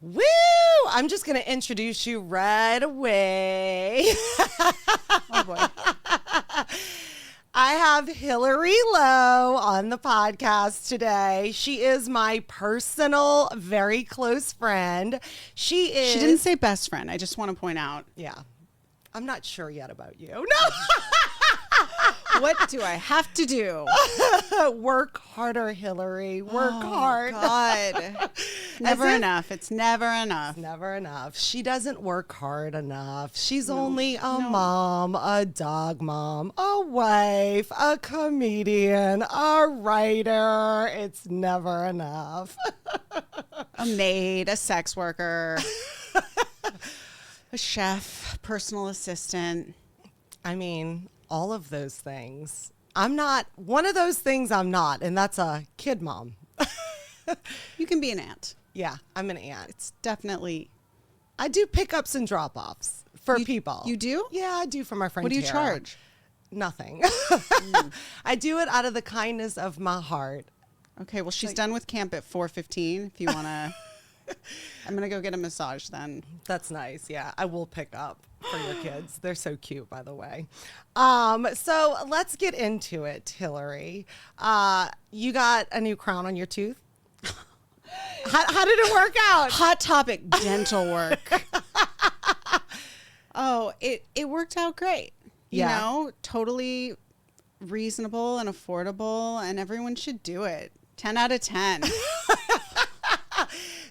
Woo! I'm just going to introduce you right away. Oh, boy. I have Hillary Lowe on the podcast today. She is my personal, very close friend. She didn't say best friend. I just want to point out. Yeah. I'm not sure yet about you. No. What do I have to do? Work harder, Hillary. Work hard. God. Never enough. It's never enough. Never enough. She doesn't work hard enough. She's only a mom, a dog mom, a wife, a comedian, a writer. It's never enough. A maid, a sex worker, a chef, personal assistant. I mean, all of those things. I'm not one of those things. I'm not, and that's a kid mom. You can be an aunt. Yeah, I'm an aunt. It's definitely. I do pickups and drop-offs for people. You do? Yeah, I do for my friend What do you Tara. charge? Nothing. I do it out of the kindness of my heart. Okay, well, she's done with camp at 4:15. If you want to, I'm going to go get a massage then. That's nice. Yeah, I will pick up for your kids. They're so cute, by the way. So let's get into it, Hillary. You got a new crown on your tooth? How did it work out? Hot topic, dental work. Oh, it worked out great. You know, totally reasonable and affordable, and everyone should do it. 10 out of 10.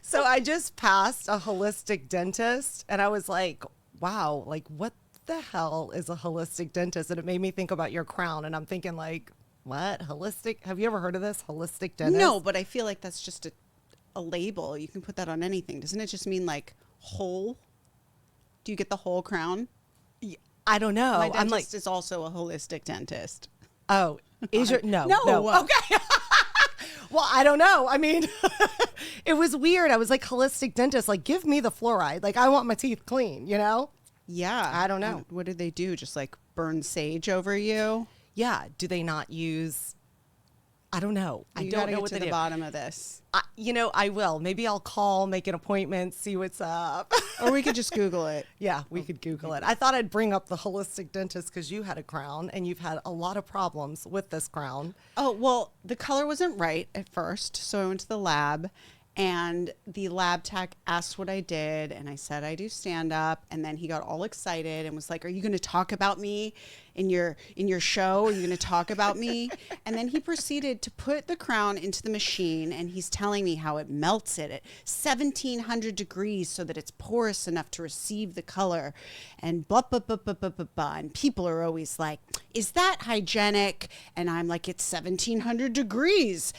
So I just passed a holistic dentist, and I was like, wow, like what the hell is a holistic dentist? And it made me think about your crown, and I'm thinking like, what? Holistic? Have you ever heard of this? Holistic dentist? No, but I feel like that's just a label. You can put that on anything. Doesn't it just mean like whole? Do you get the whole crown? I don't know. My dentist I'm like, is also a holistic dentist. oh, is your no? No. Okay. Well, I don't know. I mean, it was weird. I was like, holistic dentist, like, give me the fluoride. Like, I want my teeth clean, you know? Yeah. I don't know. What did they do? Just like burn sage over you? Yeah. Do they not use, I don't know. I You don't gotta know get what to they the do. bottom of this. I will. Maybe I'll call, make an appointment, see what's up. Or we could just Google it. Yeah, we could Google it. I thought I'd bring up the holistic dentist because you had a crown and you've had a lot of problems with this crown. Oh, well, the color wasn't right at first. So I went to the lab and the lab tech asked what I did. And I said, I do stand up. And then he got all excited and was like, are you going to talk about me in your show? Are you going to talk about me? And then he proceeded to put the crown into the machine. And he's telling me how it melts it at 1700 degrees so that it's porous enough to receive the color. And blah, blah, blah, blah, blah, blah, blah. And people are always like, is that hygienic? And I'm like, it's 1700 degrees.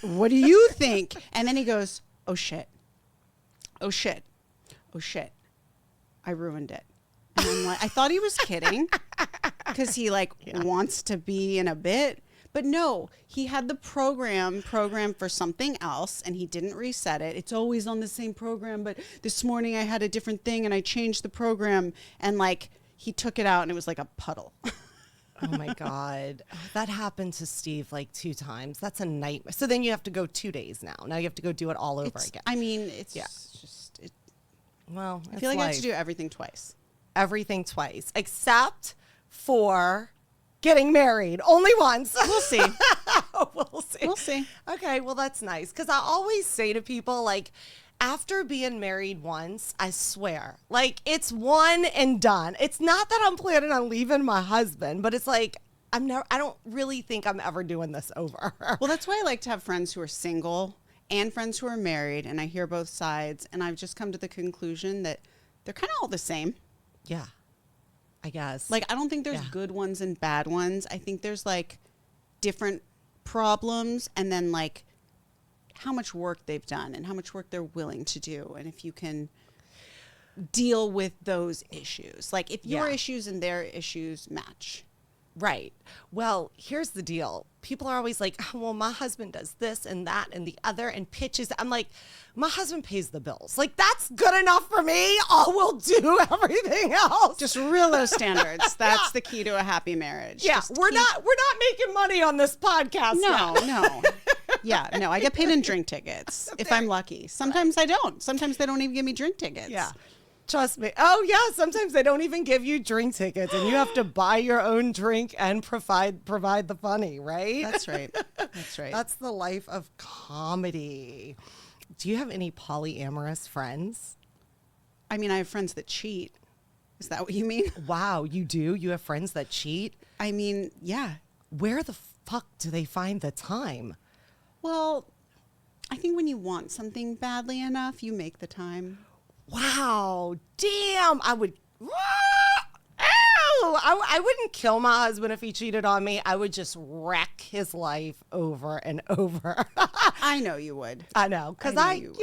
What do you think? And then he goes, oh shit. Oh shit. Oh shit. I ruined it. And I'm like, I thought he was kidding because he wants to be in a bit. But no, he had the program for something else and he didn't reset it. It's always on the same program. But this morning I had a different thing and I changed the program and he took it out and it was like a puddle. Oh my God. That happened to Steve 2 times. That's a nightmare. So then you have to go 2 days now. Now you have to go do it all over again. I mean, it's just, Well, I feel like I have to do everything twice. Everything twice, except for getting married. Only once. We'll see. We'll see. We'll see. Okay, well, that's nice. Because I always say to people, after being married once, I swear, it's one and done. It's not that I'm planning on leaving my husband, but it's I don't really think I'm ever doing this over. Well, that's why I like to have friends who are single and friends who are married, and I hear both sides, and I've just come to the conclusion that they're kind of all the same. Yeah, I guess. I don't think there's good ones and bad ones. I think there's different problems and then how much work they've done and how much work they're willing to do. And if you can deal with those issues, if your issues and their issues match. Right. Well, here's the deal. People are always like, oh, well, my husband does this and that and the other and pitches. I'm like, my husband pays the bills. That's good enough for me. I will do everything else. Just real low standards. That's the key to a happy marriage. Yeah. We're not making money on this podcast. No. Yeah, no, I get paid in drink tickets if I'm lucky. Sometimes I don't. Sometimes they don't even give me drink tickets. Yeah. Trust me. Oh, yeah. Sometimes they don't even give you drink tickets and you have to buy your own drink and provide the funny, right? That's right. That's right. That's the life of comedy. Do you have any polyamorous friends? I mean, I have friends that cheat. Is that what you mean? Wow, you do? You have friends that cheat? I mean, yeah. Where the fuck do they find the time? Well, I think when you want something badly enough, you make the time. Wow, damn, I would, I wouldn't kill my husband if he cheated on me. I would just wreck his life over and over. I know you would. I know, because I'm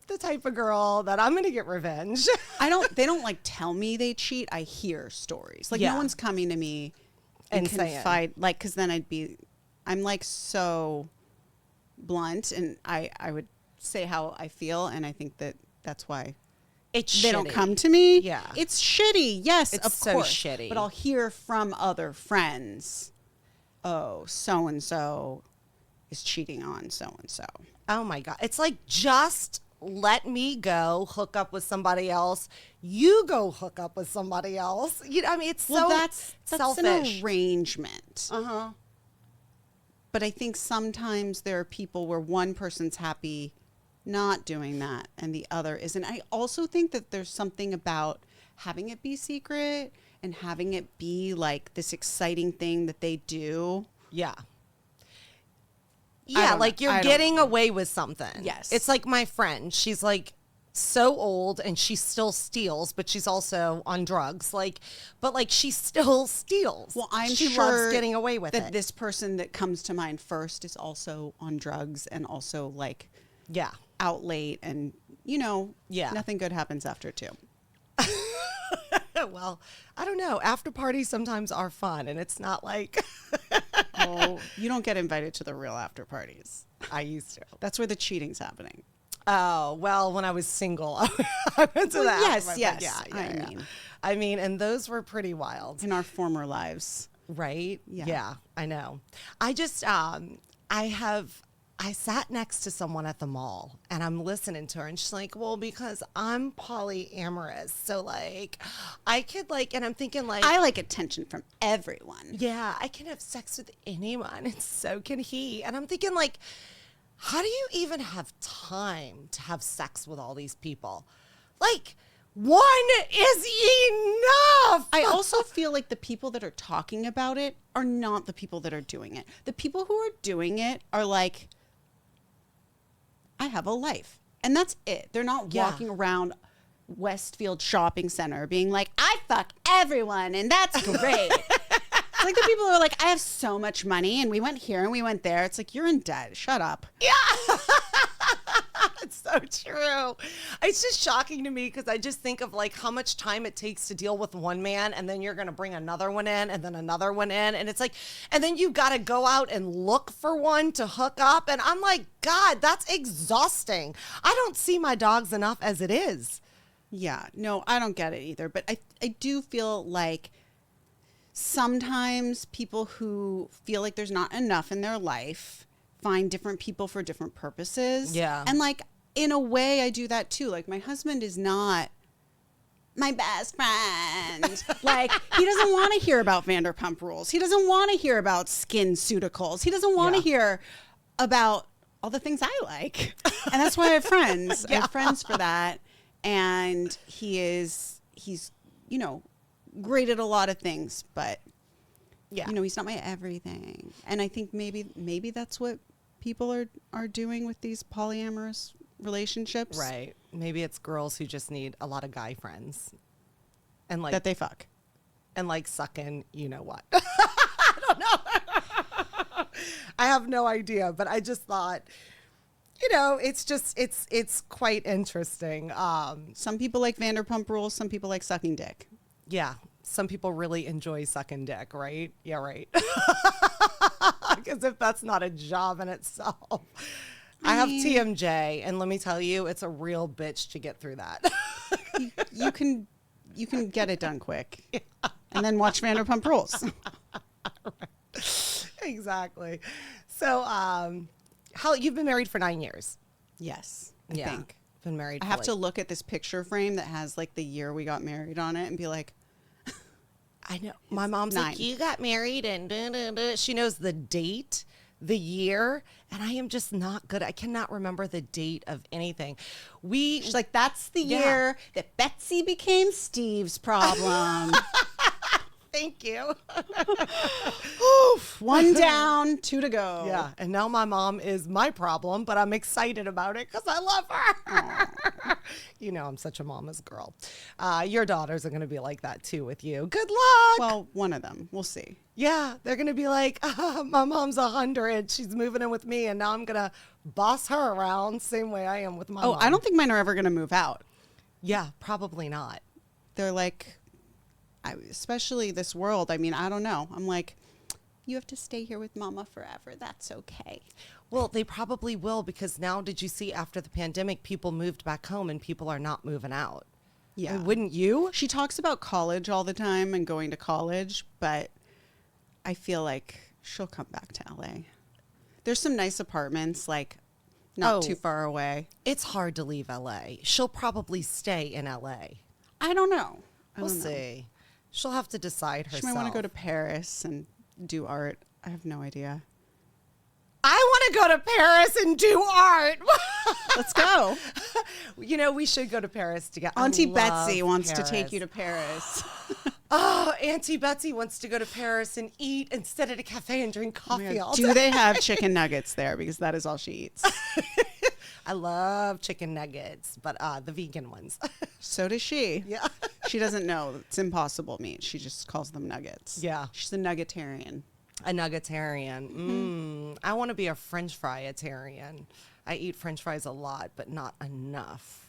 the type of girl that I'm going to get revenge. They don't like tell me they cheat. I hear stories. Like Yeah. no one's coming to me And and saying. confide, like, because then I'm like so blunt and I would say how I feel. And I think that's why they don't come to me. Yeah. It's shitty. Yes, It's of so course. shitty. But I'll hear from other friends, oh, so-and-so is cheating on so-and-so. Oh my God. It's like, just let me go hook up with somebody else. You go hook up with somebody else. I mean, it's Well, so that's selfish. an arrangement. Uh-huh. But I think sometimes there are people where one person's happy not doing that and the other isn't. I also think that there's something about having it be secret and having it be like this exciting thing that they do. Yeah. I Yeah, don't like know. you're I don't getting know. away with something. Yes. It's like my friend. She's like so old and she still steals, but she's also on drugs. But she still steals. Well, I'm she sure loves getting away with that it. this person that comes to mind first is also on drugs and also like Yeah. out late and Yeah. nothing good happens after 2. Well, I don't know. After parties sometimes are fun, and it's not like Oh, you don't get invited to the real after parties. I used to. That's where the cheating's happening. Oh, well, when I was single, I went to Well, that. yes, But yes, yeah. I mean, and those were pretty wild. In our former lives. Right? Yeah. I know. I just, I sat next to someone at the mall and I'm listening to her and she's like, well, because I'm polyamorous. So like, I could and I'm thinking I like attention from everyone. yeah, I can have sex with anyone and so can he. And I'm thinking how do you even have time to have sex with all these people? One is enough. I also feel like the people that are talking about it are not the people that are doing it. The people who are doing it are like, I have a life. And that's it. They're not Yeah. walking around Westfield Shopping Center being like, I fuck everyone and that's great. It's like the people who are like, I have so much money and we went here and we went there. It's like, you're in debt. Shut up. It's so true. It's just shocking to me because I just think of how much time it takes to deal with one man and then you're going to bring another one in and then another one in. And it's and then you got to go out and look for one to hook up. And I'm like, God, that's exhausting. I don't see my dogs enough as it is. Yeah, no, I don't get it either. But I do feel like sometimes people who feel like there's not enough in their life find different people for different purposes. Yeah. And in a way, I do that too. My husband is not my best friend. He doesn't want to hear about Vanderpump Rules. He doesn't want to hear about skin cuticles. He doesn't want to hear about all the things I like. And that's why I have friends. I have friends for that. And he's great at a lot of things, but he's not my everything. And I think maybe that's what people are doing with these polyamorous relationships. Right. Maybe it's girls who just need a lot of guy friends. And That they fuck. And sucking, you know what? I don't know. I have no idea, but I just thought, it's quite interesting. Some people like Vanderpump Rules. Some people like sucking dick. Yeah. Some people really enjoy sucking dick, right? Yeah, right. Because if that's not a job in itself. I have TMJ, and let me tell you, it's a real bitch to get through that. You can get it done quick, and then watch Vanderpump Rules. Exactly. So, How you've been married for 9 years? Yes, I Yeah. think. Been married. I for have to look at this picture frame that has like the year we got married on it and be like, I know. My mom's 9. like, you got married and da, da, da. She knows the date, the year, and I am just not good. I cannot remember the date of anything. she's like, that's the Yeah. year that Betsy became Steve's problem. Thank you. Oof, 1 down, 2 to go. Yeah, and now my mom is my problem, but I'm excited about it because I love her. You know, I'm such a mama's girl. Your daughters are going to be like that too with you. Good luck. Well, one of them. We'll see. Yeah, they're going to be like, my mom's 100. She's moving in with me, and now I'm going to boss her around same way I am with my Oh, mom. I don't think mine are ever going to move out. Yeah, probably not. They're like, especially this world. I mean, I don't know. I'm like, you have to stay here with mama forever. That's okay. Well, they probably will because now, did you see after the pandemic, people moved back home and people are not moving out? Yeah. And wouldn't you? She talks about college all the time and going to college, but I feel like she'll come back to LA. There's some nice apartments, like not too far away. It's hard to leave LA. She'll probably stay in LA. I don't know. We'll see. She'll have to decide herself. She might want to go to Paris and do art. I have no idea. I want to go to Paris and do art. Let's go. You know, we should go to Paris together. Auntie Betsy wants to take you to Paris. Oh, Auntie Betsy wants to go to Paris and eat and sit at a cafe and drink coffee all day. Do they have chicken nuggets there? Because that is all she eats. I love chicken nuggets, but the vegan ones. So does she. Yeah. She doesn't know it's impossible meat. She just calls them nuggets. Yeah. She's a nuggetarian. A nuggetarian. I want to be a French fry-atarian. I eat French fries a lot, but not enough.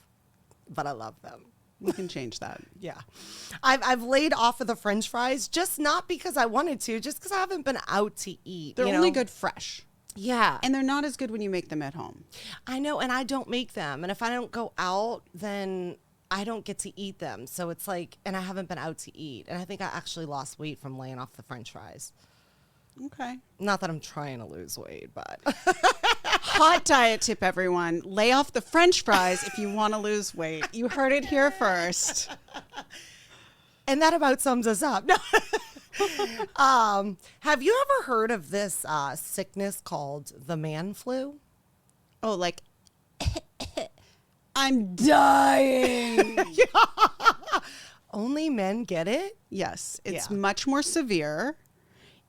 But I love them. We can change that. Yeah. I've laid off of the French fries, just not because I wanted to, just because I haven't been out to eat. They're only good fresh. Yeah. And they're not as good when you make them at home. I know, and I don't make them. And if I don't go out, then I don't get to eat them. So it's like, and I haven't been out to eat. And I think I actually lost weight from laying off the French fries. Okay. Not that I'm trying to lose weight, but Hot diet tip, everyone. Lay off the French fries if you want to lose weight. You heard it here first. and that about sums us up. No. Have you ever heard of this sickness called the man flu? Oh, like, I'm dying. Only men get it? Yes, it's Yeah. much more severe.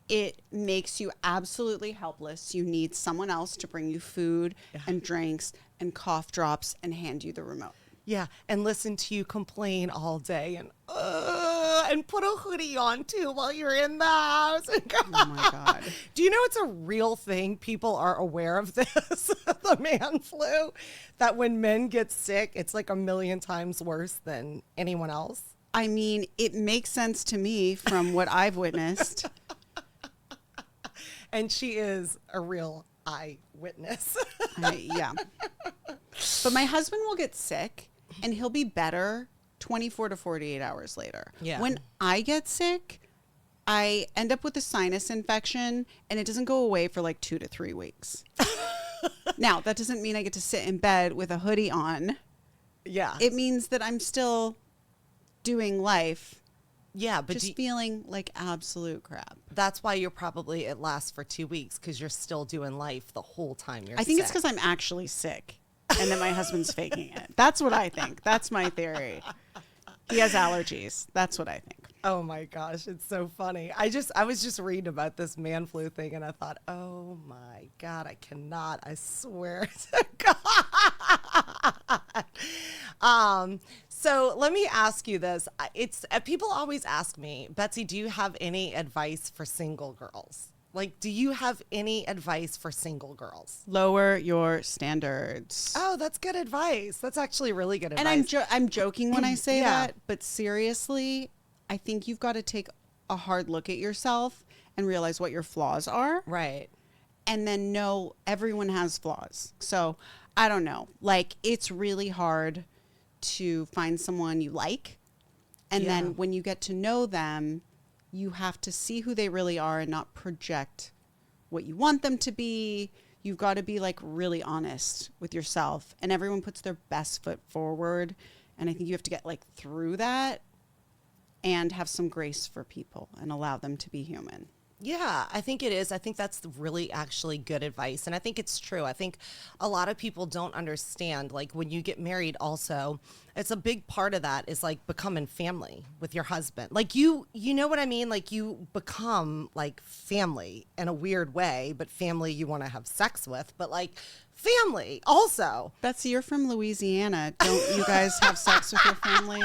It makes you absolutely helpless. You need someone else to bring you food and drinks and cough drops and hand you the remote. Yeah, and listen to you complain all day and put a hoodie on too while you're in the house. Oh my God. Do you know it's a real thing? People are aware of this, the man flu, that when men get sick, it's like 1,000,000 times worse than anyone else. I mean, it makes sense to me from what I've witnessed. And she is a real eyewitness. Yeah. But my husband will get sick and he'll be better 24 to 48 hours later. Yeah. When I get sick, I end up with a sinus infection and it doesn't go away for like 2 to 3 weeks. Now, that doesn't mean I get to sit in bed with a hoodie on. Yeah. It means that I'm still doing life, Yeah, but just feeling like absolute crap. that's why you're probably, it lasts for 2 weeks because you're still doing life the whole time you're I think it's sick. because I'm actually sick and then my husband's faking it. That's what I think. That's my theory. He has allergies. That's what I think. Oh my gosh, it's so funny. I was just reading about this man flu thing and I thought, oh my God, I cannot, I swear to God. So let me ask you this. It's people always ask me, Betsy, do you have any advice for single girls? Like, do you have any advice for single girls? Lower your standards. Oh, that's good advice. That's actually really good advice. And I'm joking when I say Yeah. that, but seriously, I think you've got to take a hard look at yourself and realize what your flaws are. right. And then know everyone has flaws. So I don't know. Like, it's really hard to find someone you like. And Yeah. then when you get to know them, you have to see who they really are and not project what you want them to be. you've got to be like really honest with yourself, and everyone puts their best foot forward. And I think you have to get like through that and have some grace for people and allow them to be human. Yeah, I think it is. I think that's really actually good advice. And I think it's true. I think a lot of people don't understand, like when you get married also, it's a big part of that is like becoming family with your husband. Like you know what I mean? Like you become like family in a weird way, but family you want to have sex with, but like family also. Betsy, you're from Louisiana. Don't you guys have sex with your family?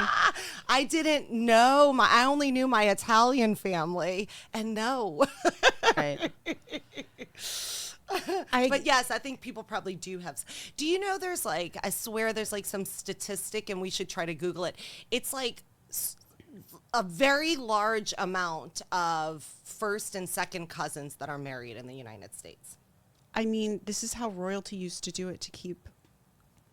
I didn't know I only knew my Italian family, and no. Right. But yes, I think people probably do have. Do you know there's like, I swear there's like some statistic, and we should try to Google it. It's like a very large amount of first and second cousins that are married in the United States. I mean, this is how royalty used to do it, to keep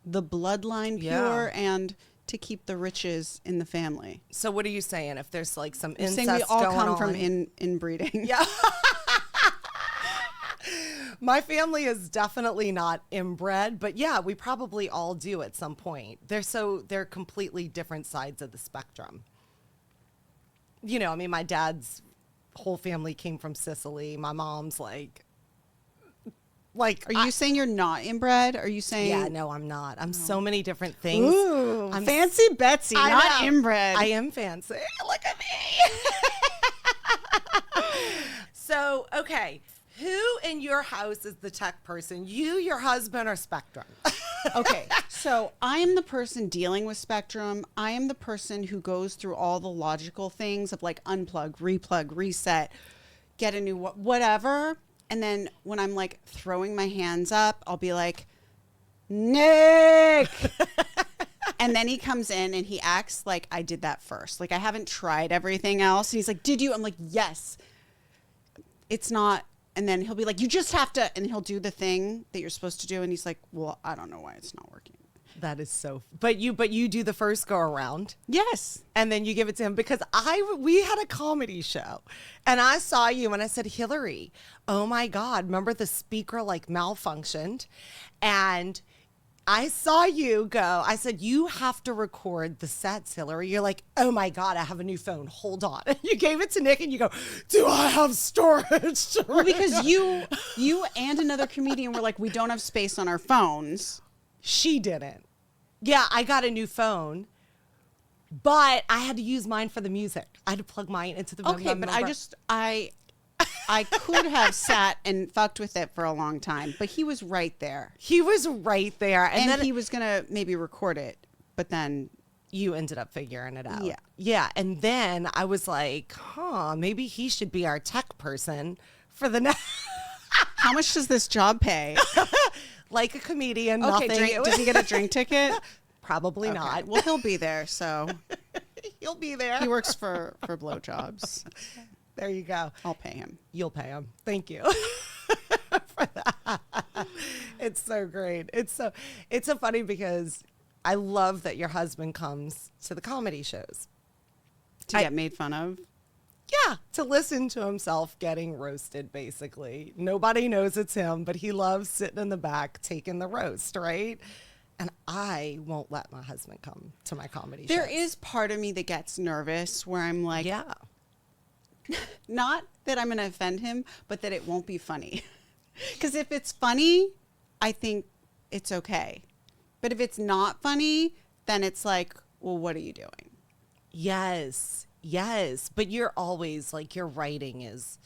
the bloodline pure and to keep the riches in the family. So what are you saying? If there's like some I'm incest saying we all going come on? from inbreeding. Yeah. My family is definitely not inbred, but yeah, we probably all do at some point. They're completely different sides of the spectrum. You know, I mean, my dad's whole family came from Sicily. My mom's like Are you saying you're not inbred? Are you saying? Yeah, no, I'm not. I'm so many different things. Ooh, I'm fancy Betsy, not inbred. I am fancy. Look at me. So, okay. Who in your house is the tech person? You, your husband, or Spectrum? Okay, so I am the person dealing with Spectrum. I am the person who goes through all the logical things of like unplug, replug, reset, get a new whatever. And then when I'm like throwing my hands up, I'll be like, Nick. And then he comes in and he acts like I did that first. Like I haven't tried everything else. And he's like, did you? I'm like, yes. It's not. And then he'll be like, you just have to. And he'll do the thing that you're supposed to do. And he's like, well, I don't know why it's not working. That is so. But you do the first go around. Yes. And then you give it to him, because we had a comedy show and I saw you and I said, Hillary, oh my God, remember the speaker like malfunctioned? And I saw you go, I said, you have to record the sets, Hillary. You're like, oh my God, I have a new phone. Hold on. And you gave it to Nick and you go, do I have storage? Well, because you and another comedian were like, we don't have space on our phones. She didn't. Yeah, I got a new phone, but I had to use mine for the music. I had to plug mine into the Okay, but I could have sat and fucked with it for a long time, but he was right there. He was right there. And then he was going to maybe record it, but then you ended up figuring it out. Yeah. Yeah. And then I was like, maybe he should be our tech person for the next. How much does this job pay? Like a comedian, Okay, nothing. does he get a drink ticket? Probably Okay. not. Well, he'll be there, so. He'll be there. He works for blowjobs. There you go. I'll pay him. You'll pay him. Thank you for that. It's so great. It's so funny because I love that your husband comes to the comedy shows. To get made fun of? Yeah, to listen to himself getting roasted, basically. Nobody knows it's him, but he loves sitting in the back taking the roast, right? And I won't let my husband come to my comedy shows. There is part of me that gets nervous where I'm like, yeah. Not that I'm going to offend him, but that it won't be funny. Because if it's funny, I think it's okay. But if it's not funny, then it's like, well, what are you doing? Yes. Yes. But you're always like, your writing is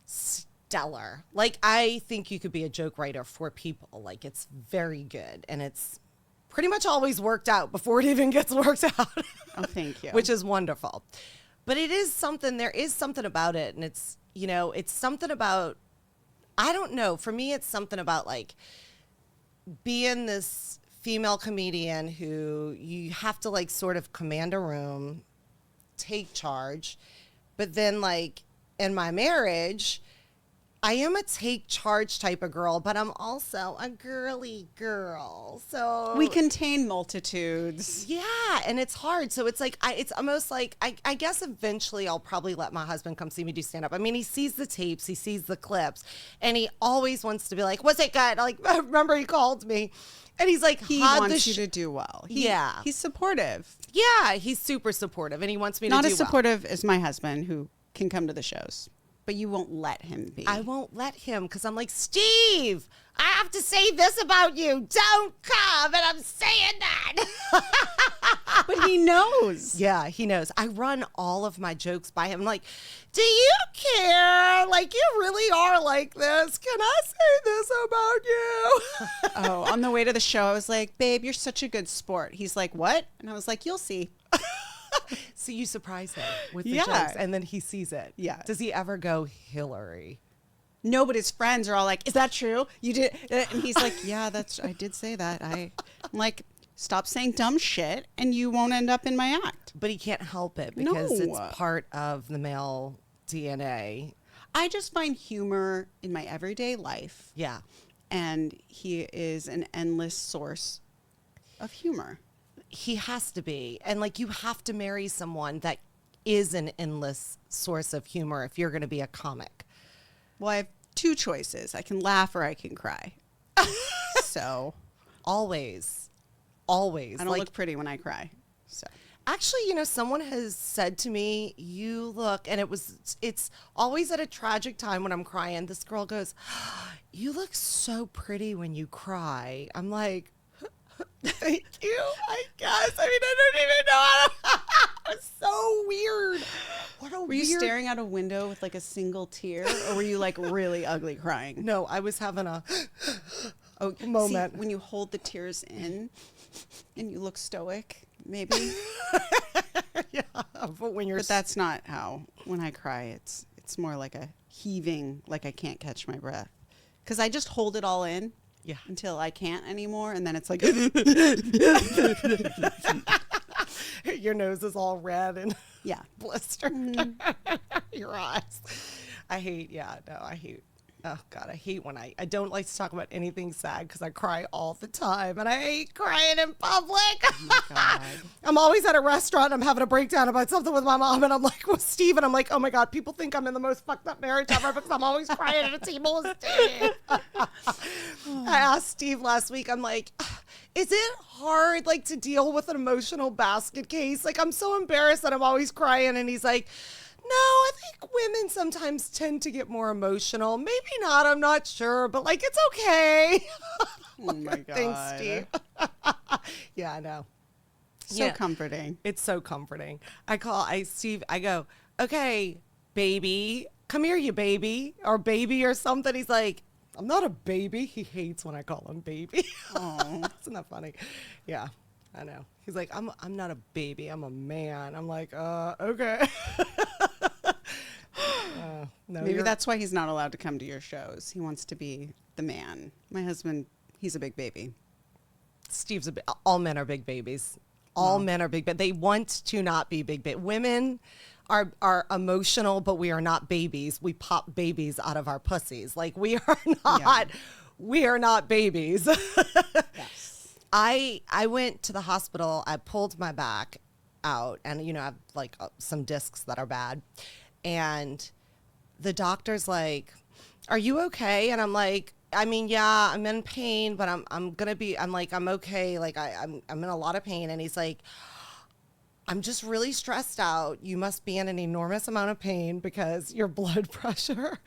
stellar. Like, I think you could be a joke writer for people. Like, it's very good. And it's pretty much always worked out before it even gets worked out. Oh, thank you. Which is wonderful. But it is something, there is something about it. And it's, you know, it's something about, I don't know. For me, it's something about like being this female comedian who you have to like sort of command a room, take charge. But then like in my marriage, I am a take charge type of girl, but I'm also a girly girl. So We contain multitudes. yeah, and it's hard. So it's like it's almost like I guess eventually I'll probably let my husband come see me do stand up. I mean, he sees the tapes, he sees the clips, and he always wants to be like, "Was it good?" Like, remember he called me, and he's like, He "How'd wants the you to do well. Yeah. He's supportive. Yeah, he's super supportive, and he wants me Not to do as well. supportive as my husband, who can come to the shows, but you won't let him be. I won't let him because I'm like, Steve, I have to say this about you. Don't come. And I'm saying that. But he knows. Yeah, he knows. I run all of my jokes by him. I'm like, do you care? Like, you really are like this. Can I say this about you? Oh, on the way to the show, I was like, babe, you're such a good sport. He's like, what? And I was like, you'll see. So you surprise him with the Yeah. jokes, and then he sees it. Yeah. Does he ever go, Hillary? No, but his friends are all like, is that true? You did. And he's like, yeah, I did say that. I'm like, stop saying dumb shit and you won't end up in my act. But he can't help it because No. it's part of the male DNA. I just find humor in my everyday life. Yeah. And he is an endless source of humor. He has to be. And like, you have to marry someone that is an endless source of humor if you're going to be a comic. Well, I have two choices. I can laugh or I can cry. So Always. I don't Like, look pretty when I cry. So actually, you know, someone has said to me, you look, and it's always at a tragic time when I'm crying. This girl goes, you look so pretty when you cry. I'm like, thank you, I guess. I mean, I don't even know how to. It's so weird. What a were you staring out a window with like a single tear, or were you like really ugly crying? No, I was having a See, moment. when you hold the tears in and you look stoic, maybe. Yeah, but when you're But that's not how. When I cry, it's more like a heaving, like I can't catch my breath, because I just hold it all in. Yeah. Until I can't anymore, and then it's like your nose is all red and yeah. blistered. Your eyes. I hate. Oh God, I hate when I don't like to talk about anything sad because I cry all the time, and I hate crying in public. Oh my God. I'm always at a restaurant. I'm having a breakdown about something with my mom, and I'm like with Steve, and I'm like, oh my God, people think I'm in the most fucked up marriage ever because I'm always crying at a table with Steve. I asked Steve last week. I'm like, is it hard like to deal with an emotional basket case? Like, I'm so embarrassed that I'm always crying, and he's like, no, I think women sometimes tend to get more emotional. Maybe not. I'm not sure, but like, it's okay. Oh my God. Thanks, Steve. Yeah, I know. So Yeah. comforting. It's so comforting. I go, okay, baby, come here, you baby, or baby or something. He's like, I'm not a baby. He hates when I call him baby. Oh. Isn't that funny? Yeah, I know. He's like, I'm not a baby. I'm a man. I'm like, okay. No, Maybe you're- that's why he's not allowed to come to your shows. He wants to be the man. My husband, he's a big baby. Steve's all men are big babies. All men are big, but they want to not be big. Women are emotional, but we are not babies. We pop babies out of our pussies. Like we are not. Yeah. We are not babies. Yes. I went to the hospital. I pulled my back out, and you know I have like some discs that are bad, and the doctor's like, "Are you okay?" And I'm like, I mean, yeah, I'm in pain, but I'm okay. Like I'm in a lot of pain. And he's like, I'm just really stressed out. You must be in an enormous amount of pain because your blood pressure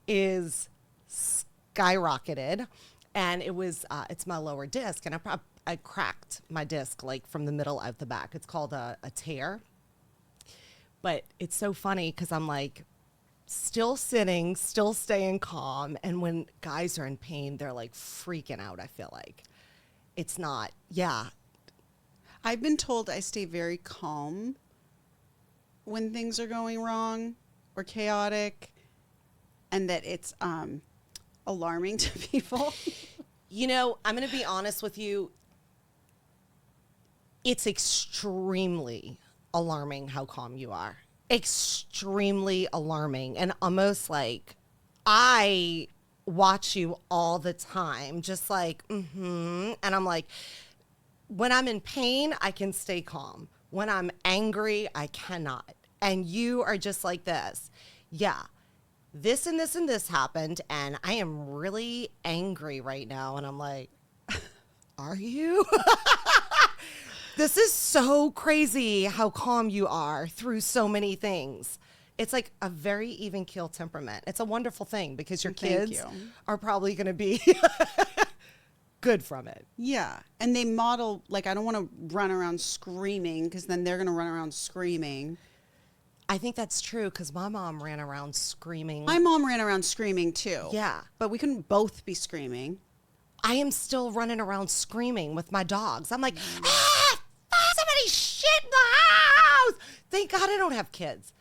is skyrocketed. And it's my lower disc. And I cracked my disc like from the middle of the back. It's called a tear. But it's so funny because I'm like, still sitting, still staying calm. And when guys are in pain, they're like freaking out, I feel like. It's not, yeah. I've been told I stay very calm when things are going wrong or chaotic, and that it's alarming to people. You know, I'm going to be honest with you. It's extremely alarming how calm you are. Extremely alarming and almost like I watch you all the time, just like, and I'm like, when I'm in pain, I can stay calm. When I'm angry, I cannot. And you are just like this. Yeah, this and this and this happened, and I am really angry right now. And I'm like, are you? This is so crazy how calm you are through so many things. It's like a very even keel temperament. It's a wonderful thing because your Thank kids you. are probably going to be good from it. Yeah. And they model, like, I don't want to run around screaming because then they're going to run around screaming. I think that's true because my mom ran around screaming. My mom ran around screaming too. Yeah. But we couldn't both be screaming. I am still running around screaming with my dogs. I'm like, somebody shit in the house. Thank God I don't have kids.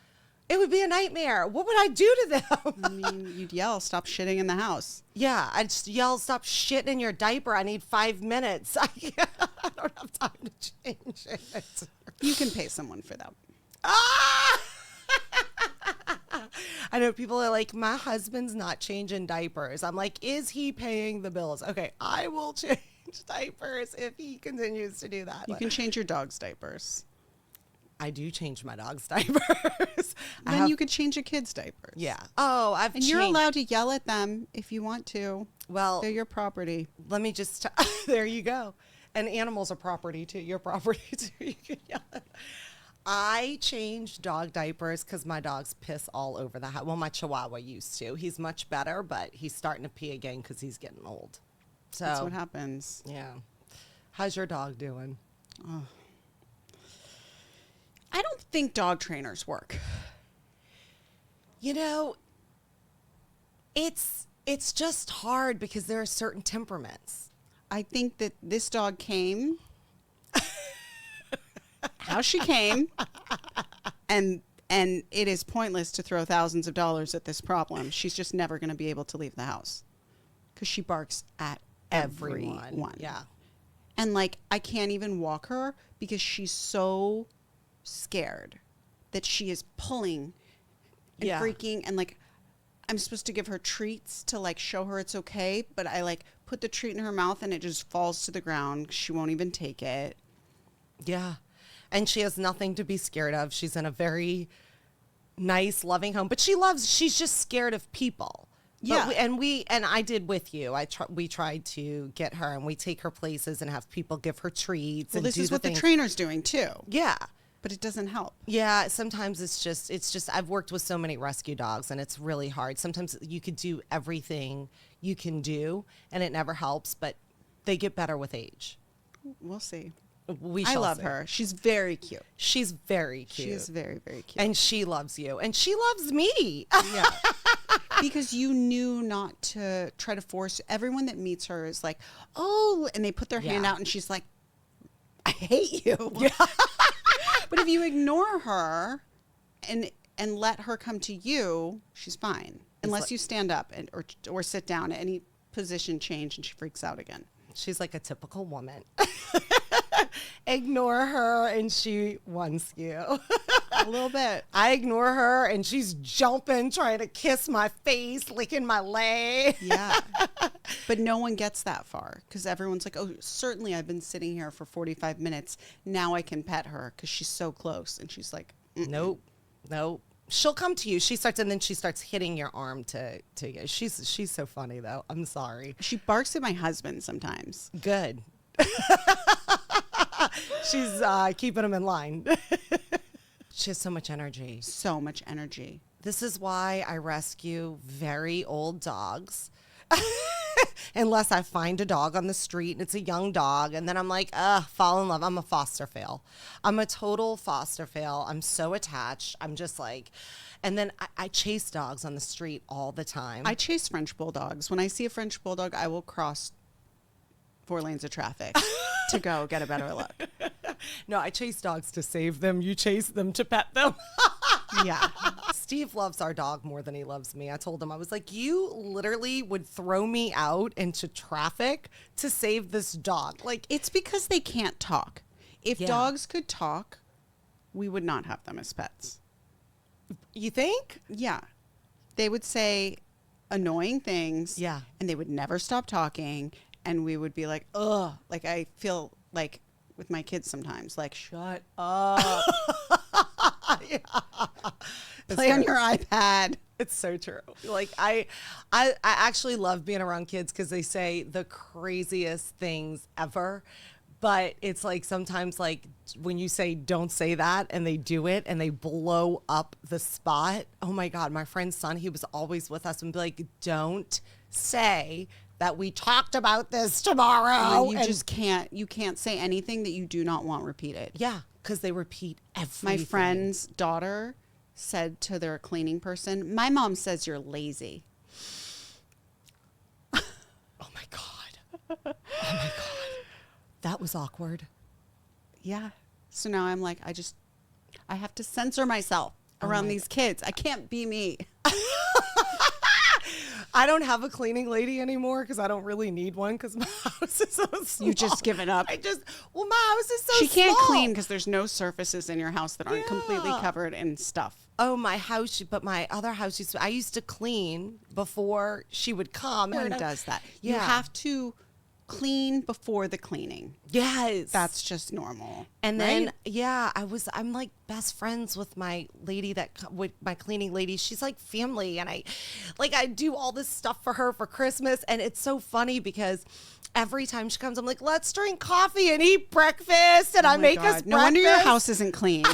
It would be a nightmare. What would I do to them? I mean, you'd yell, stop shitting in the house. Yeah, I'd just yell, stop shitting in your diaper. I need 5 minutes. I don't have time to change it. You can pay someone for that. Ah! I know people are like, my husband's not changing diapers. I'm like, is he paying the bills? Okay, I will change diapers if he continues to do that. You can change your dog's diapers. I do change my dog's diapers. Then you could change a kid's diapers. Yeah. Oh, And you're allowed to yell at them if you want to. Well, they're your property. let me just, there you go. And animals are property too. Your property too. You can yell at. I change dog diapers because my dogs piss all over the house. Well, my Chihuahua used to. He's much better, but he's starting to pee again because he's getting old. So That's what happens. yeah. How's your dog doing? Oh. I don't think dog trainers work. You know, it's just hard because there are certain temperaments. I think that this dog came how she came, and it is pointless to throw thousands of dollars at this problem. She's just never going to be able to leave the house because she barks at everyone. Yeah. And like, I can't even walk her because she's so scared that she is pulling and freaking, and like, I'm supposed to give her treats to like show her it's okay, but I like put the treat in her mouth and it just falls to the ground. She won't even take it. Yeah. And she has nothing to be scared of. She's in a very nice, loving home, but she's just scared of people. Yeah. But and I did with you. We tried to get her, and we take her places and have people give her treats. Well, and this do is what things. the trainer's doing too. Yeah. But it doesn't help. Yeah, sometimes it's just I've worked with so many rescue dogs, and it's really hard. Sometimes you could do everything you can do and it never helps, but they get better with age. We'll see. I love her. She's very cute. She's very cute. She is very, very cute. And she loves you, and she loves me. Yeah. Because you knew not to try to force. Everyone that meets her is like, oh, and they put their hand out and she's like, I hate you. Yeah. But if you ignore her and let her come to you, she's fine. Unless you stand up or sit down at any position change and she freaks out again. She's like a typical woman. Ignore her and she wants you. A little bit. I ignore her and she's jumping, trying to kiss my face, licking my leg. Yeah. But no one gets that far because everyone's like, oh, certainly I've been sitting here for 45 minutes. Now I can pet her because she's so close. And she's like, nope. She'll come to you. And then she starts hitting your arm to you. She's so funny though. I'm sorry. She barks at my husband sometimes. Good. She's keeping him in line. She has so much energy. So much energy. This is why I rescue very old dogs. Unless I find a dog on the street and it's a young dog. And then I'm like, fall in love. I'm a foster fail. I'm a total foster fail. I'm so attached. I'm just like, and then I chase dogs on the street all the time. I chase French bulldogs. When I see a French bulldog, I will cross 4 lanes of traffic to go get a better look. No, I chase dogs to save them. You chase them to pet them. Yeah. Steve loves our dog more than he loves me. I told him, I was like, you literally would throw me out into traffic to save this dog. Like, It's because they can't talk. If dogs could talk, we would not have them as pets. you think? Yeah. They would say, annoying things. Yeah. And they would never stop talking. And we would be like, ugh. Like, I feel like with my kids sometimes, like, shut up. Yeah. Play on your iPad. It's so true. Like I actually love being around kids because they say the craziest things ever. But it's like sometimes like when you say don't say that and they do it and they blow up the spot. Oh my God, my friend's son, he was always with us and be like, don't say that we talked about this tomorrow. And you can't say anything that you do not want repeated. Yeah, because they repeat everything. My friend's daughter said to their cleaning person, my mom says you're lazy. Oh my God. Oh my God. That was awkward. Yeah. So now I'm like, I have to censor myself around these kids. I can't be me. I don't have a cleaning lady anymore because I don't really need one because my house is so small. You just given up. My house is so small. She can't clean because there's no surfaces in your house that aren't completely covered in stuff. Oh, my house, but my other house, I used to clean before she would come. Everyone does that. Yeah. You have to clean before the cleaning. Yes. That's just normal. And then, right? yeah, I'm like best friends with my lady with my cleaning lady. She's like family. And I do all this stuff for her for Christmas. And it's so funny because every time she comes, I'm like, let's drink coffee and eat breakfast. And I make us breakfast. No wonder your house isn't clean.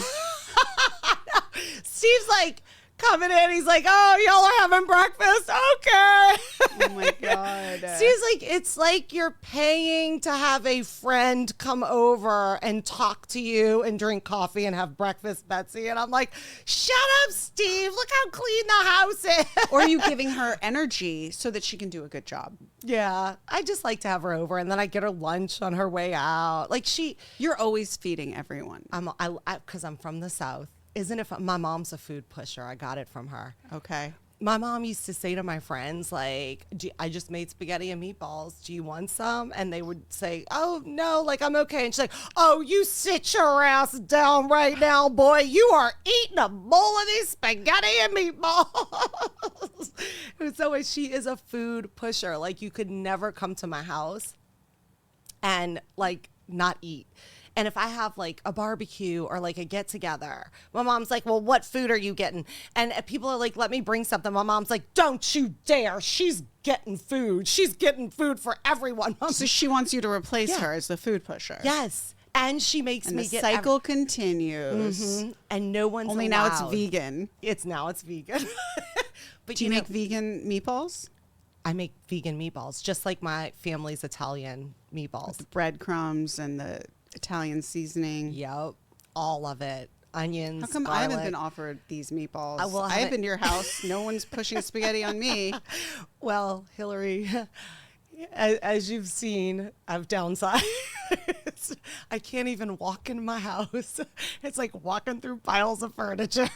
Steve's like coming in. He's like, oh, y'all are having breakfast. Okay. Oh my God. Steve's like, it's like you're paying to have a friend come over and talk to you and drink coffee and have breakfast, Betsy. And I'm like, shut up, Steve. Look how clean the house is. Or are you giving her energy so that she can do a good job? Yeah. I just like to have her over and then I get her lunch on her way out. Like You're always feeding everyone. Because I'm from the South. Isn't it? My mom's a food pusher. I got it from her. Okay. My mom used to say to my friends, like, I just made spaghetti and meatballs. Do you want some? And they would say, oh, no, like, I'm okay. And she's like, oh, you sit your ass down right now, boy. You are eating a bowl of these spaghetti and meatballs. And so she is a food pusher. Like, you could never come to my house and, like, not eat. And if I have like a barbecue or like a get together, my mom's like, well, what food are you getting? And people are like, let me bring something. My mom's like, don't you dare. She's getting food. She's getting food for everyone. So she wants you to replace her as the food pusher. Yes. And she makes me the get cycle continues. Mm-hmm. And no one's only allowed. now it's vegan. Now it's vegan. But do you make vegan meatballs? I make vegan meatballs, just like my family's Italian meatballs. With the breadcrumbs and the Italian seasoning. Yep, all of it. Onions. How come garlic. I haven't been offered these meatballs? I have have been to your house. No one's pushing spaghetti on me. Well, Hillary, as you've seen, I've downsized. I can't even walk in my house. It's like walking through piles of furniture.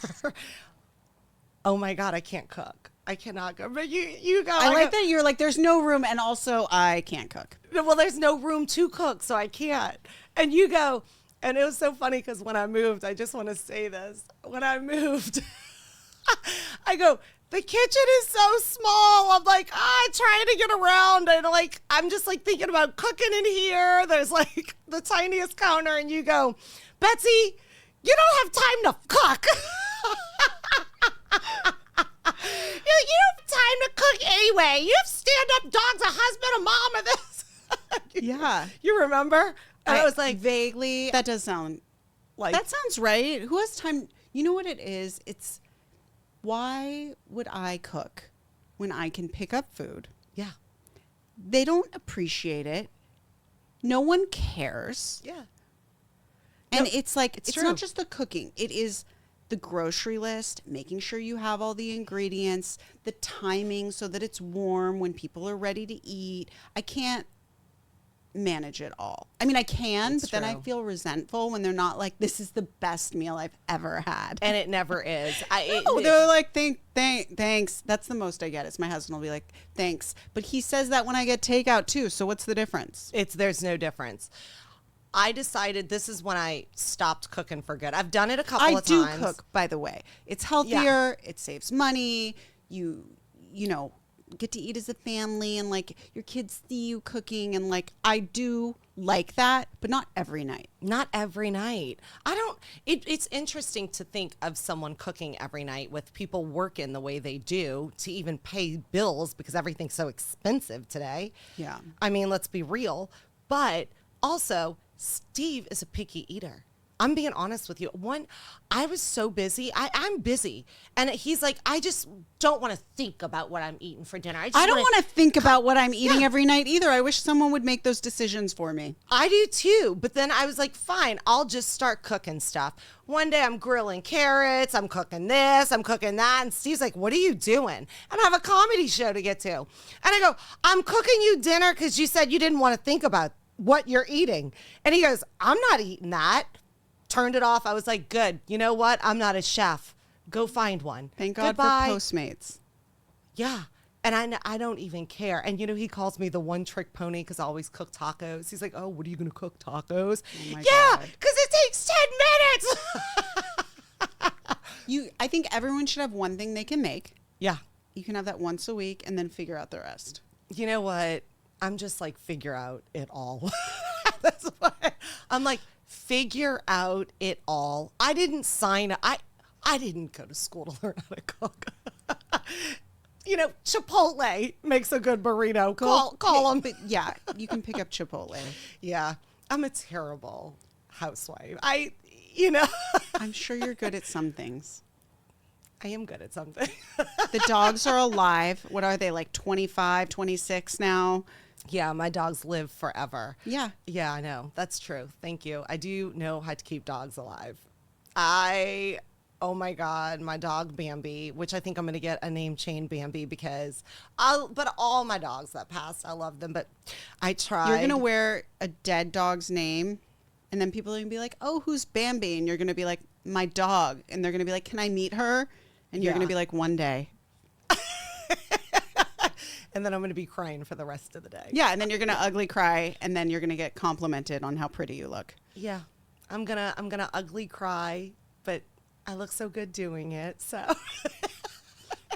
Oh my God, I can't cook. I cannot cook. But you go. I like that you're like, there's no room, and also I can't cook. Well, there's no room to cook, so I can't. And you go, and it was so funny because when I moved, I just want to say this. When I moved, I go, the kitchen is so small. I'm like, trying to get around. And like, I'm just like thinking about cooking in here. There's like the tiniest counter. And you go, Betsy, you don't have time to cook. You don't have time to cook anyway. You have stand-up dogs, a husband, a mom, and this. Yeah. You remember? And I was like, vaguely. That does sound like, that sounds right. Who has time? You know what it is? It's why would I cook when I can pick up food? yeah. They don't appreciate it. No one cares. Yeah. And No, it's like, it's true. not just the cooking. It is the grocery list, making sure you have all the ingredients, the timing so that it's warm when people are ready to eat. I can't manage it all. I mean, I can, It's but then I true. feel resentful when they're not like, this is the best meal I've ever had. And it never is. They're like, thanks. That's the most I get. Is my husband will be like, thanks. But he says that when I get takeout too. So what's the difference? There's no difference. I decided this is when I stopped cooking for good. I've done it a couple of times. I do cook, by the way. It's healthier. It saves money. You know, get to eat as a family and like your kids see you cooking, and like I do like that, but not every night. Not every night. I don't, it's interesting to think of someone cooking every night with people working the way they do to even pay bills because everything's so expensive today. Yeah. I mean, let's be real. But also, Steve is a picky eater. I'm being honest with you. I was so busy. I'm busy. And he's like, I just don't want to think about what I'm eating for dinner. I don't want to think about what I'm eating every night either. I wish someone would make those decisions for me. I do too. But then I was like, fine, I'll just start cooking stuff. One day I'm grilling carrots. I'm cooking this. I'm cooking that. And Steve's like, what are you doing? And I have a comedy show to get to. And I go, I'm cooking you dinner because you said you didn't want to think about what you're eating. And he goes, I'm not eating that. Turned it off. I was like, good. You know what? I'm not a chef. Go find one. Thank God Goodbye. for Postmates. Yeah. And I don't even care. And, you know, he calls me the one trick pony because I always cook tacos. He's like, oh, what are you going to cook? Tacos? Oh my yeah, God. because it takes 10 minutes. I think everyone should have one thing they can make. Yeah. You can have that once a week and then figure out the rest. You know what? I'm just like, figure out it all. That's what I'm like, figure out it all. I didn't sign. I didn't go to school to learn how to cook. You know, Chipotle makes a good burrito. Call them. But yeah, you can pick up Chipotle. Yeah, I'm a terrible housewife. I'm sure you're good at some things. I am good at something. The dogs are alive. What are they, like 25, 26 now? Yeah, my dogs live forever. Yeah. Yeah, I know. That's true. Thank you. I do know how to keep dogs alive. Oh my God, my dog Bambi, which I think I'm going to get a name change Bambi because but all my dogs that passed, I love them, but I tried. You're going to wear a dead dog's name and then people are going to be like, oh, who's Bambi? And you're going to be like, my dog. And they're going to be like, can I meet her? And you're going to be like, one day. And then I'm going to be crying for the rest of the day. Yeah, and then you're going to ugly cry, and then you're going to get complimented on how pretty you look. Yeah. I'm going to ugly cry, but I look so good doing it. So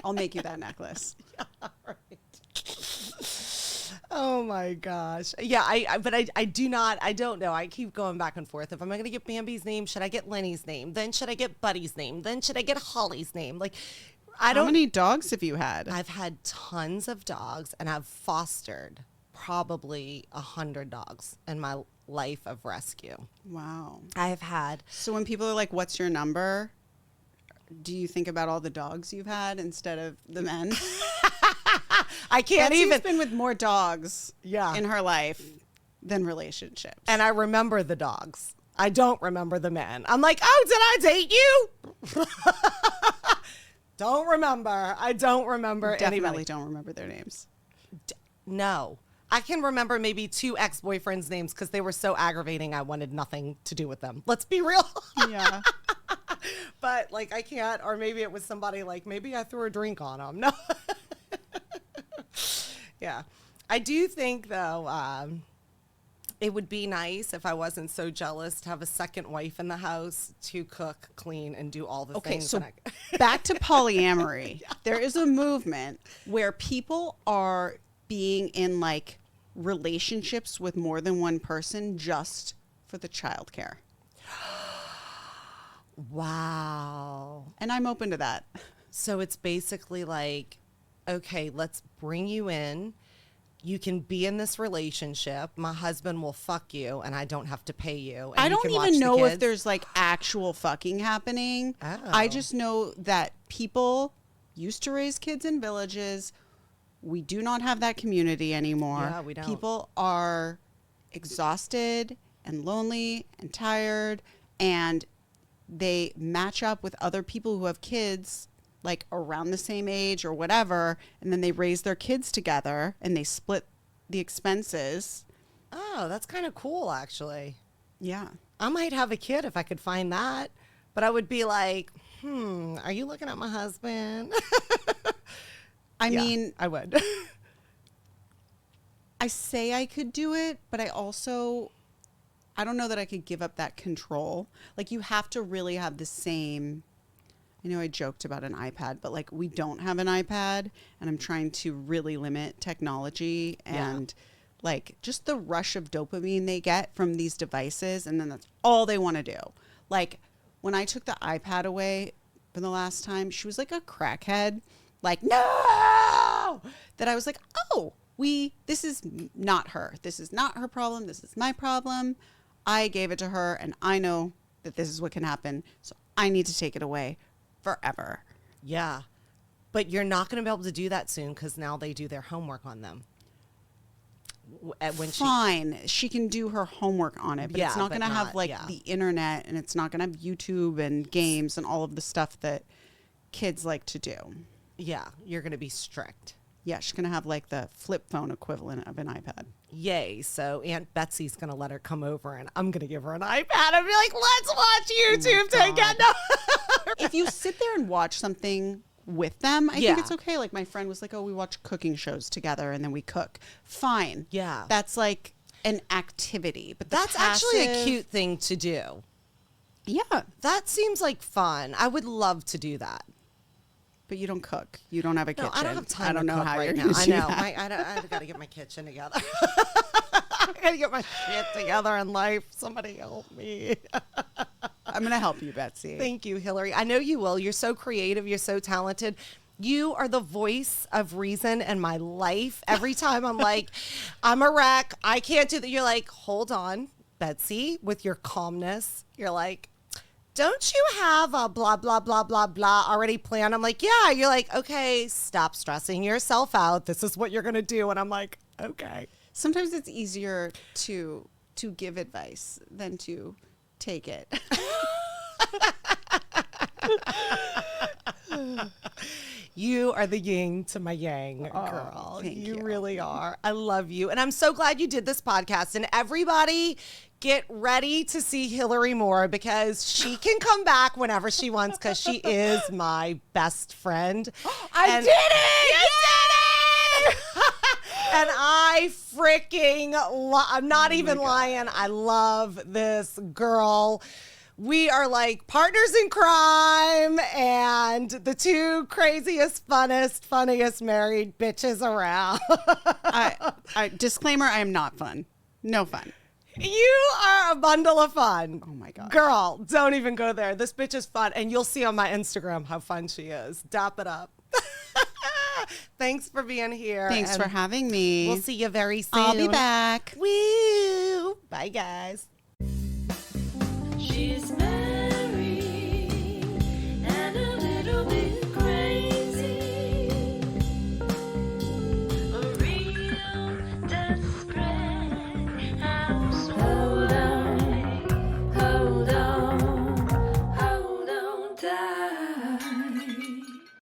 I'll make you that necklace. Yeah, right. Oh my gosh. Yeah, I don't know. I keep going back and forth. If I'm going to get Bambi's name, should I get Lenny's name? Then should I get Buddy's name? Then should I get Holly's name? Like, How many dogs have you had? I've had tons of dogs, and I've fostered probably 100 dogs in my life of rescue. Wow. I've had. So when people are like, what's your number? Do you think about all the dogs you've had instead of the men? I can't Betsy's even. been with more dogs Yeah. in her life than relationships. And I remember the dogs. I don't remember the men. I'm like, oh, did I date you? Don't remember. I don't remember Definitely anybody. don't remember their names. No. I can remember maybe 2 ex-boyfriends' names because they were so aggravating I wanted nothing to do with them. Let's be real. Yeah. But like I can't, or maybe it was somebody like maybe I threw a drink on them. No. Yeah. I do think though, it would be nice if I wasn't so jealous to have a second wife in the house to cook, clean, and do all the things. So back to polyamory. Yeah. There is a movement where people are being in like relationships with more than one person just for the childcare. Wow. And I'm open to that. So it's basically like, okay, let's bring you in. You can be in this relationship. My husband will fuck you and I don't have to pay you. And I you don't can watch even the know if kids. there's like actual fucking happening. Oh. I just know that people used to raise kids in villages. We do not have that community anymore. Yeah, we don't. People are exhausted and lonely and tired, and they match up with other people who have kids like around the same age or whatever, and then they raise their kids together and they split the expenses. Oh, that's kind of cool, actually. Yeah. I might have a kid if I could find that. But I would be like, are you looking at my husband? I Yeah, mean, I would. I say I could do it, but I don't know that I could give up that control. Like, you have to really have the same I know I joked about an iPad, but like we don't have an iPad, and I'm trying to really limit technology and like just the rush of dopamine they get from these devices, and then that's all they want to do. Like when I took the iPad away for the last time, she was like a crackhead, like no, that I was like, oh, this is not her. This is not her problem. This is my problem. I gave it to her, and I know that this is what can happen, so I need to take it away forever. Yeah. But you're not going to be able to do that soon because now they do their homework on them. Fine. She can do her homework on it, but it's not going to have like the internet, and it's not going to have YouTube and games and all of the stuff that kids like to do. Yeah. You're going to be strict. Yeah. She's going to have like the flip phone equivalent of an iPad. Yay. So Aunt Betsy's going to let her come over, and I'm going to give her an iPad and be like, let's watch YouTube together. If you sit there and watch something with them, I think it's okay. Like my friend was like, oh, we watch cooking shows together and then we cook. Fine. Yeah. That's like an activity. But that's actually a cute thing to do. Yeah. That seems like fun. I would love to do that. But you don't cook. You don't have a kitchen. I don't have time I don't to know cook how right you're now. going to do that. I've got to get my kitchen together. I got to get my shit together in life. Somebody help me. I'm going to help you, Betsy. Thank you, Hillary. I know you will. You're so creative. You're so talented. You are the voice of reason in my life. Every time I'm like, I'm a wreck. I can't do that. You're like, hold on, Betsy, with your calmness. You're like, don't you have a blah, blah, blah, blah, blah already planned? I'm like, yeah. You're like, okay, stop stressing yourself out. This is what you're going to do. And I'm like, okay. Sometimes it's easier to give advice than to take it. You are the yin to my yang, girl. You really are. I love you. And I'm so glad you did this podcast. And everybody get ready to see Hillary more, because she can come back whenever she wants, because she is my best friend. I did it! You did it! And I freaking I'm not even lying. I love this girl. We are like partners in crime and the two craziest, funniest married bitches around. Disclaimer, I am not fun. No fun. You are a bundle of fun. Oh my God. Girl, don't even go there. This bitch is fun. And you'll see on my Instagram how fun she is. Dap it up. Thanks for being here. Thanks for having me. We'll see you very soon. I'll be back. Woo. Bye, guys. She's mad.